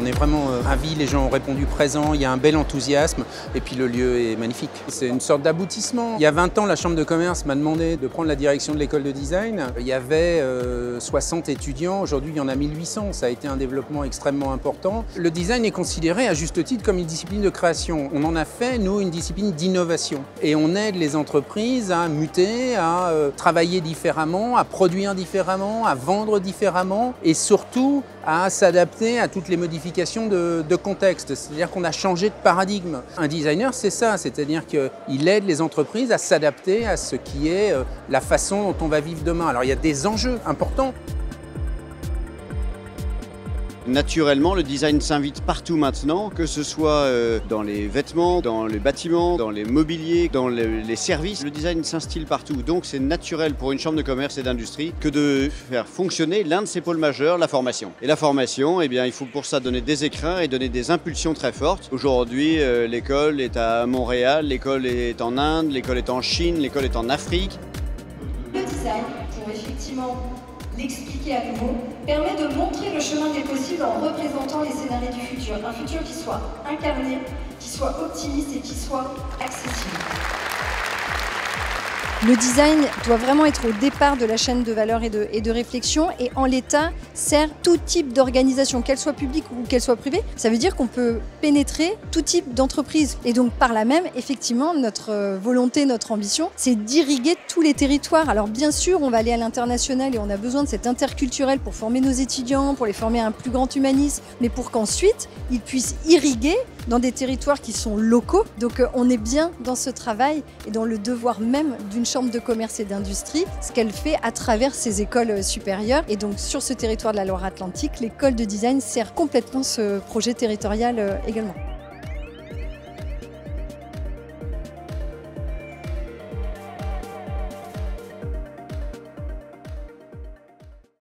est vraiment ravis, les gens ont répondu présent, il y a un bel enthousiasme et puis le lieu est magnifique. C'est une sorte d'aboutissement. Il y a 20 ans, la Chambre de commerce m'a demandé de prendre la direction de l'école de design. Il y avait 60 étudiants, aujourd'hui il y en a 1800. Ça a été un développement extrêmement important. Le design est considéré à juste titre comme une discipline de création. On en a fait, nous, une discipline d'innovation. Et on aide les entreprises à muter, à travailler différemment, à produire différemment, à vendre différemment et surtout à s'adapter à toutes les modifications de contexte. C'est-à-dire qu'on a changé de paradigme. Un designer, c'est ça, c'est-à-dire qu'il aide les entreprises à s'adapter à ce qui est la façon dont on va vivre demain. Alors il y a des enjeux importants. Naturellement, le design s'invite partout maintenant, que ce soit dans les vêtements, dans les bâtiments, dans les mobiliers, dans les services. Le design s'instille partout, donc c'est naturel pour une chambre de commerce et d'industrie que de faire fonctionner l'un de ses pôles majeurs, la formation. Et la formation, eh bien, il faut pour ça donner des écrins et donner des impulsions très fortes. Aujourd'hui, l'école est à Montréal, l'école est en Inde, l'école est en Chine, l'école est en Afrique. Le design, pour effectivement l'expliquer à nouveau, permet de montrer le chemin des possibles en représentant les scénarios du futur. Un futur qui soit incarné, qui soit optimiste et qui soit accessible. Le design doit vraiment être au départ de la chaîne de valeur et de réflexion et en l'état sert tout type d'organisation, qu'elle soit publique ou qu'elle soit privée. Ça veut dire qu'on peut pénétrer tout type d'entreprise et donc par là même, effectivement, notre volonté, notre ambition, c'est d'irriguer tous les territoires. Alors bien sûr, on va aller à l'international et on a besoin de cet interculturel pour former nos étudiants, pour les former à un plus grand humanisme, mais pour qu'ensuite, ils puissent irriguer dans des territoires qui sont locaux. Donc on est bien dans ce travail et dans le devoir même d'une chambre de commerce et d'industrie, ce qu'elle fait à travers ses écoles supérieures. Et donc sur ce territoire de la Loire-Atlantique, l'école de design sert complètement ce projet territorial également.